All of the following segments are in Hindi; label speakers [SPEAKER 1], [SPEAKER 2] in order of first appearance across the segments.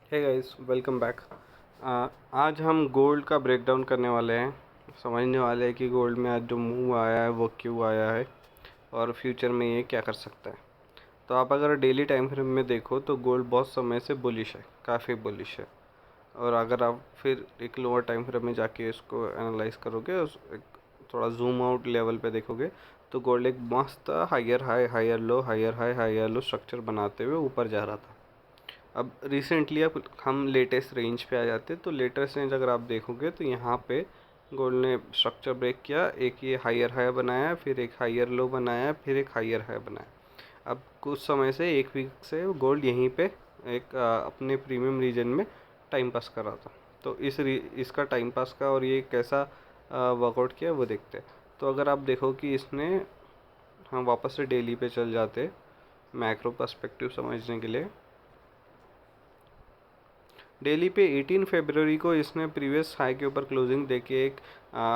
[SPEAKER 1] Hey guys, welcome back. आज हम गोल्ड का ब्रेकडाउन करने वाले हैं। समझने वाले हैं कि गोल्ड में आज जो मूव आया है वो क्यों आया है और फ्यूचर में ये क्या कर सकता है। तो आप अगर डेली टाइम फ्रेम में देखो तो गोल्ड बहुत समय से बुलिश है, काफ़ी बुलिश है। और अगर आप फिर एक लोअर टाइम फ्रेम में जाके इसको एनालाइज करोगे, उस एक थोड़ा जूम आउट लेवल पे देखोगे तो गोल्ड एक मस्त higher high higher low higher high higher low structure बनाते हुए ऊपर जा रहा था। अब रिसेंटली अब हम लेटेस्ट रेंज पे आ जाते हैं, तो लेटेस्ट रेंज अगर आप देखोगे तो यहाँ पे गोल्ड ने स्ट्रक्चर ब्रेक किया, एक ये हायर हाई बनाया, फिर एक हायर लो बनाया, फिर एक हायर हाई बनाया। अब कुछ समय से एक वीक से गोल्ड यहीं पे एक अपने प्रीमियम रीजन में टाइम पास कर रहा था। तो इसका टाइम पास का और ये कैसा वर्कआउट किया वो देखते हैं। तो अगर आप देखो कि इसने, हम वापस से डेली पे चल जाते मैक्रो पर्सपेक्टिव समझने के लिए। डेली पे 18 फरवरी को इसने प्रीवियस हाई के ऊपर क्लोजिंग देके एक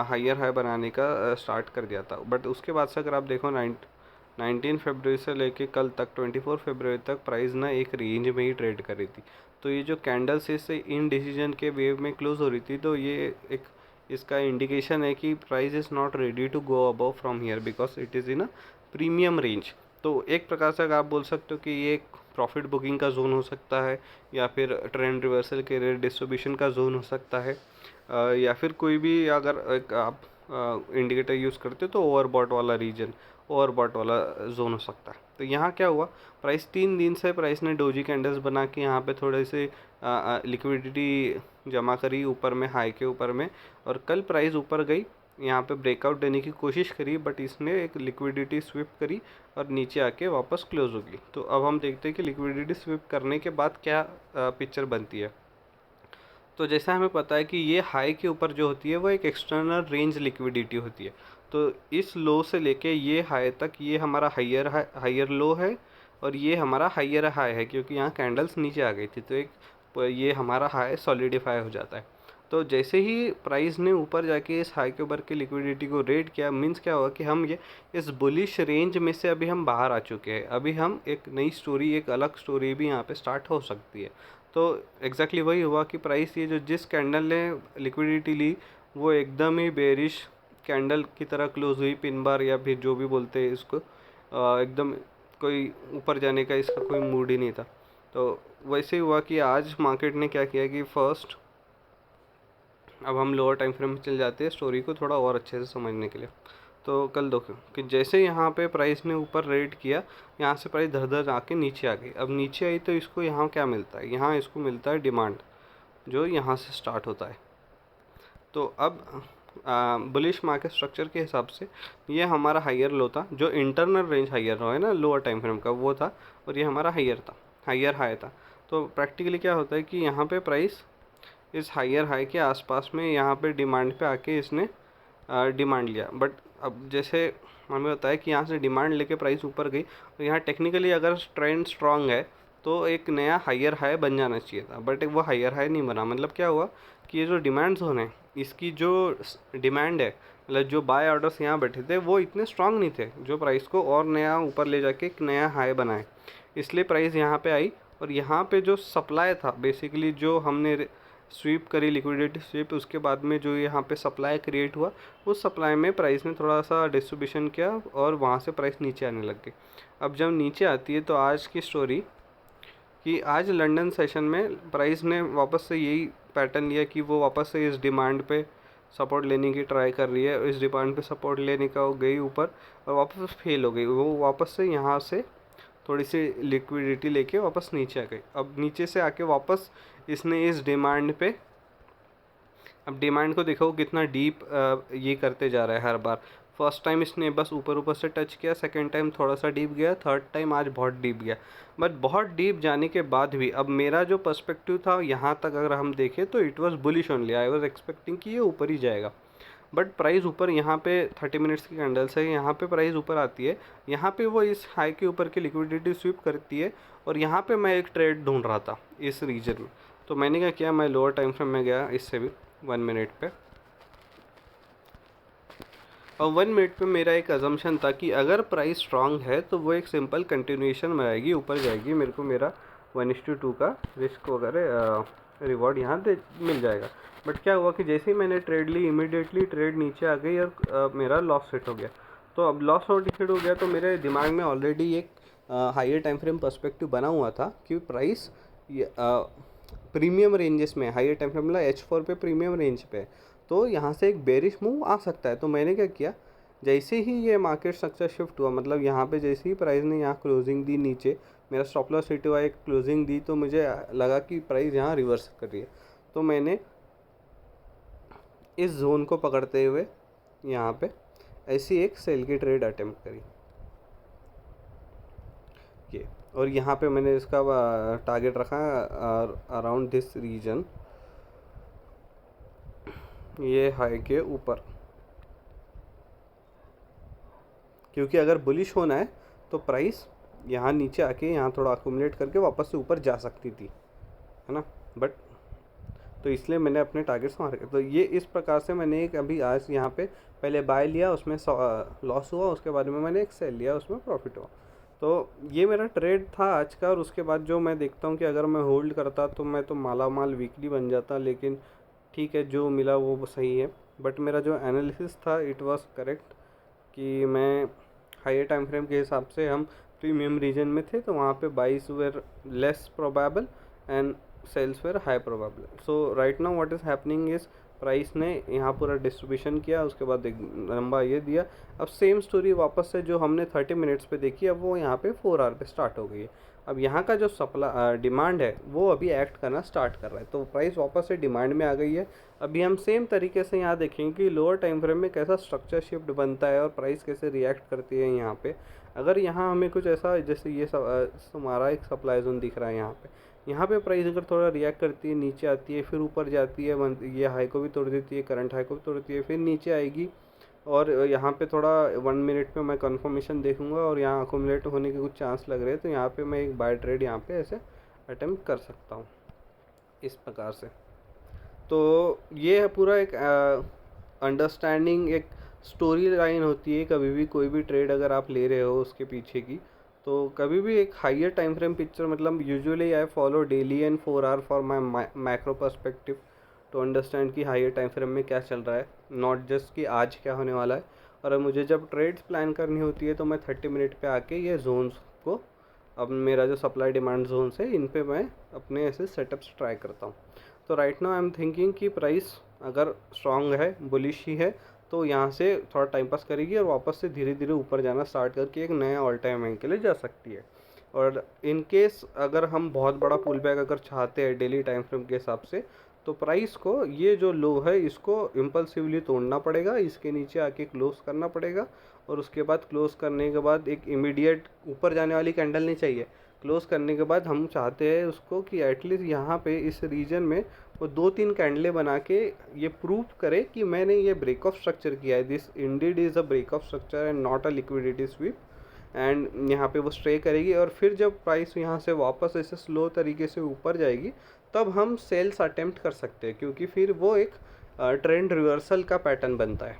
[SPEAKER 1] हायर हाई बनाने का स्टार्ट कर दिया था। बट उसके बाद से अगर आप देखो 19 फरवरी से लेके कल तक 24 फरवरी तक प्राइस ना एक रेंज में ही ट्रेड कर रही थी। तो ये जो कैंडल्स इससे इन डिसीजन के वेव में क्लोज हो रही थी, तो ये एक इसका इंडिकेशन है कि price is not ready to go above from here because it is in a premium range. तो एक प्रकार से अगर आप बोल सकते हो कि ये एक प्रॉफिट बुकिंग का जोन हो सकता है, या फिर ट्रेंड रिवर्सल के रेट डिस्ट्रीब्यूशन का जोन हो सकता है, या फिर कोई भी अगर एक आप इंडिकेटर यूज़ करते हो तो ओवरबॉट वाला रीजन, ओवरबॉट वाला जोन हो सकता है। तो यहाँ क्या हुआ, प्राइस 3 दिन से प्राइस ने डोजी कैंडल्स बना के यहाँ पे थोड़े से लिक्विडिटी जमा करी ऊपर में, हाई के ऊपर में, और कल प्राइस ऊपर गई, यहाँ पे ब्रेकआउट देने की कोशिश करी, बट इसने एक लिक्विडिटी स्विप करी और नीचे आके वापस क्लोज होगी। तो अब हम देखते हैं कि लिक्विडिटी स्विप करने के बाद क्या पिक्चर बनती है। तो जैसा हमें पता है कि ये हाई के ऊपर जो होती है वो एक एक्सटर्नल रेंज लिक्विडिटी होती है। तो इस लो से लेके ये हाई तक ये हमारा हायर लो है, और ये हमारा हायर हाई है, क्योंकि यहाँ कैंडल्स नीचे आ गई थी। तो एक ये हमारा हाई सॉलिडिफाई हो जाता है। तो जैसे ही प्राइस ने ऊपर जाके इस हाई के ऊपर की लिक्विडिटी को रेड किया, मीन्स क्या हुआ कि हम ये इस बुलिश रेंज में से अभी हम बाहर आ चुके हैं। अभी हम एक नई स्टोरी, एक अलग स्टोरी भी यहाँ पे स्टार्ट हो सकती है। तो एग्जैक्टली वही हुआ कि प्राइस ये जो जिस कैंडल ने लिक्विडिटी ली वो एकदम ही बेरिश कैंडल की तरह क्लोज हुई, पिन बार या फिर जो भी बोलते हैं इसको, एकदम कोई ऊपर जाने का इसका कोई मूड ही नहीं था। तो वैसे ही हुआ कि आज मार्केट ने क्या किया कि फर्स्ट, अब हम लोअर टाइम फ्रेम में चल जाते हैं स्टोरी को थोड़ा और अच्छे से समझने के लिए। तो कल देखो कि जैसे यहाँ पे प्राइस ने ऊपर रेड किया, यहाँ से प्राइस धर धर आके नीचे आ गई। अब नीचे आई तो इसको यहाँ क्या मिलता है, यहाँ इसको मिलता है डिमांड, जो यहाँ से स्टार्ट होता है। तो अब बुलिश मार्केट स्ट्रक्चर के हिसाब से ये हमारा हायर लो था, जो इंटरनल रेंज हायर लो है ना लोअर टाइम फ्रेम का, वो था, और ये हमारा हायर था, हायर हाई था। तो प्रैक्टिकली क्या होता है कि यहाँ पे प्राइस इस हायर हाई के आसपास में यहाँ पे डिमांड पे आके इसने डिमांड लिया। बट अब जैसे हमें बताया कि यहाँ से डिमांड लेके प्राइस ऊपर गई, तो यहाँ टेक्निकली अगर ट्रेंड स्ट्रांग है तो एक नया हायर हाई बन जाना चाहिए था, बट वो हायर हाई नहीं बना। मतलब क्या हुआ कि ये जो डिमांड जोन है, इसकी जो डिमांड है, मतलब जो बाय ऑर्डर्स यहाँ बैठे थे वो इतने स्ट्रांग नहीं थे जो प्राइस को और नया ऊपर ले जाके एक नया हाई बनाए। इसलिए प्राइस यहाँ पे आई, और यहाँ पे जो सप्लाई था बेसिकली, जो हमने स्वीप करी लिक्विडिटी स्वीप, उसके बाद में जो यहाँ पे सप्लाई क्रिएट हुआ, उस सप्लाई में प्राइस ने थोड़ा सा डिस्ट्रीब्यूशन किया और वहाँ से प्राइस नीचे आने लग गई। अब जब नीचे आती है तो आज की स्टोरी कि आज लंदन सेशन में प्राइस ने वापस से यही पैटर्न लिया कि वो वापस से इस डिमांड पे सपोर्ट लेने की ट्राई कर रही है। इस डिमांड पे सपोर्ट लेने का वो गई ऊपर और वापस फेल हो गई। वो वापस से यहाँ से थोड़ी सी लिक्विडिटी लेके वापस नीचे आ गई। अब नीचे से आके वापस इसने इस डिमांड पे, अब डिमांड को देखो कितना डीप ये करते जा रहा है हर बार। फर्स्ट टाइम इसने बस ऊपर ऊपर से टच किया, सेकंड टाइम थोड़ा सा डीप गया, थर्ड टाइम आज बहुत डीप गया। बट बहुत डीप जाने के बाद भी अब मेरा जो पर्सपेक्टिव था यहाँ तक अगर हम देखें तो it was bullish only. I was expecting कि ये ऊपर ही जाएगा, बट प्राइस ऊपर, यहाँ पे 30 मिनट्स की कैंडल्स है, यहाँ पे प्राइस ऊपर आती है, यहाँ पे वो इस हाई के ऊपर की लिक्विडिटी स्वीप करती है, और यहाँ पे मैं एक ट्रेड ढूंढ रहा था इस रीजन में। तो मैंने क्या किया, मैं लोअर टाइम फ्रेम में गया, इससे भी 1 मिनट पे, और 1 मिनट पे मेरा एक अजम्पशन था कि अगर प्राइस स्ट्रांग है तो वो एक सिंपल कंटिन्यूएशन में आएगी, ऊपर जाएगी। मेरे को मेरा 1:2 का रिस्क वगैरह रिवॉर्ड यहाँ दे मिल जाएगा। बट क्या हुआ कि जैसे ही मैंने ट्रेड ली, इमीडिएटली ट्रेड नीचे आ गई और मेरा लॉस हिट हो गया। तो अब लॉस और हिट हो गया तो मेरे दिमाग में ऑलरेडी एक हायर टाइम फ्रेम पर्सपेक्टिव बना हुआ था कि प्राइस प्रीमियम रेंजेस में, हायर टाइम फ्रेम मतलब H4 पे प्रीमियम रेंज पे, तो यहाँ से एक बेरिश मूव आ सकता है। तो मैंने क्या किया, जैसे ही ये मार्केट स्ट्रक्चर शिफ्ट हुआ, मतलब यहाँ पे जैसे ही प्राइस ने यहाँ क्लोजिंग दी नीचे, मेरा स्टॉप लॉस हिट हुआ, एक क्लोजिंग दी, तो मुझे लगा कि प्राइस यहाँ रिवर्स कर रही है। तो मैंने इस जोन को पकड़ते हुए यहाँ पे ऐसी एक सेल की ट्रेड अटेम्प्ट करी ये, और यहाँ पे मैंने इसका टारगेट रखा अराउंड दिस रीजन, ये हाई के ऊपर, क्योंकि अगर बुलिश होना है तो प्राइस यहाँ नीचे आके यहाँ थोड़ा अक्यूमुलेट करके वापस से ऊपर जा सकती थी, है ना। बट तो इसलिए मैंने अपने टारगेट्स मार के, तो ये इस प्रकार से मैंने एक अभी आज यहाँ पे पहले बाय लिया, उसमें लॉस हुआ, उसके बाद में मैंने एक सेल लिया, उसमें प्रॉफिट हुआ। तो ये मेरा ट्रेड था आज का। और उसके बाद जो मैं देखता हूँ कि अगर मैं होल्ड करता तो मैं तो माला माल वीकली बन जाता, लेकिन ठीक है, जो मिला वो सही है। बट मेरा जो एनालिसिस था इट वाज करेक्ट कि मैं हायर टाइम फ्रेम के हिसाब से हम प्रीमियम रीजन में थे, तो वहाँ पे buys were less probable and sells were high probable. So right now what is happening is price ने यहाँ पूरा डिस्ट्रीब्यूशन किया, उसके बाद एक लंबा ये दिया। अब सेम स्टोरी वापस से जो हमने 30 मिनट्स पे देखी, अब वो यहाँ पे 4 आवर पे स्टार्ट हो गई है। अब यहाँ का जो सप्लाई डिमांड है वो अभी एक्ट करना स्टार्ट कर रहा है, तो प्राइस वापस से डिमांड में आ गई है। अभी हम सेम तरीके से यहाँ देखेंगे कि लोअर टाइम फ्रेम में कैसा स्ट्रक्चर शिफ्ट बनता है और प्राइस कैसे रिएक्ट करती है यहाँ पे। अगर यहाँ हमें कुछ ऐसा, जैसे ये हमारा एक सप्लाई जोन दिख रहा है यहाँ पे प्राइस अगर थोड़ा रिएक्ट करती है, नीचे आती है, फिर ऊपर जाती है, ये हाई को भी तोड़ देती है, करंट हाई को भी तोड़ देती है, फिर नीचे आएगी, और यहाँ पे थोड़ा 1 मिनट पे मैं कंफर्मेशन देखूंगा और यहाँ अकोमुलेट होने के कुछ चांस लग रहे हैं, तो यहाँ पे मैं एक बाय ट्रेड यहाँ पे ऐसे अटेम्प्ट कर सकता हूँ इस प्रकार से। तो ये है पूरा एक अंडरस्टैंडिंग, एक स्टोरी लाइन होती है कभी भी कोई भी ट्रेड अगर आप ले रहे हो उसके पीछे की। तो कभी भी एक हाइयर टाइम फ्रेम पिक्चर, मतलब usually I follow daily and 4 hour for my macro perspective to understand कि हाइयर टाइम फ्रेम में क्या चल रहा है, नॉट जस्ट कि आज क्या होने वाला है। और मुझे जब ट्रेड्स प्लान करनी होती है तो मैं 30 मिनट पे आके ये जोन्स को, अब मेरा जो सप्लाई डिमांड जोन्स है इन पे मैं अपने ऐसे सेटअप्स ट्राई करता हूँ। तो right now I am thinking कि प्राइस अगर स्ट्रांग है, बुलिश ही है, तो यहाँ से थोड़ा टाइम पास करेगी और वापस से धीरे धीरे ऊपर जाना स्टार्ट करके एक नया ऑल टाइम हाई के लिए जा सकती है। और इन केस अगर हम बहुत बड़ा पुल बैक अगर चाहते हैं डेली टाइम फ्रेम के हिसाब से, तो प्राइस को ये जो लो है इसको इम्पल्सिवली तोड़ना पड़ेगा, इसके नीचे आके क्लोज करना पड़ेगा, और उसके बाद क्लोज करने के बाद एक इमीडिएट ऊपर जाने वाली कैंडल नहीं चाहिए। क्लोज करने के बाद हम चाहते हैं उसको कि एटलीस्ट यहाँ पे इस रीजन में वो 2-3 कैंडलें बना के ये प्रूव करे कि मैंने ये ब्रेक ऑफ स्ट्रक्चर किया है, this indeed is a break of structure and not a liquidity sweep. And यहाँ पे वो स्टे करेगी, और फिर जब प्राइस यहाँ से वापस ऐसे स्लो तरीके से ऊपर जाएगी तब हम सेल्स अटेम्प्ट कर सकते हैं, क्योंकि फिर वो एक ट्रेंड रिवर्सल का पैटर्न बनता है,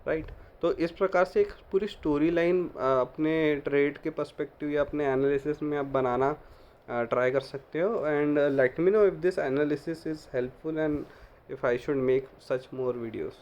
[SPEAKER 1] राइट। तो इस प्रकार से एक पूरी स्टोरी लाइन अपने ट्रेड के पर्सपेक्टिव या अपने एनालिसिस में आप बनाना ट्राई कर सकते हो। And let me know if this analysis is helpful and if I should make such more videos.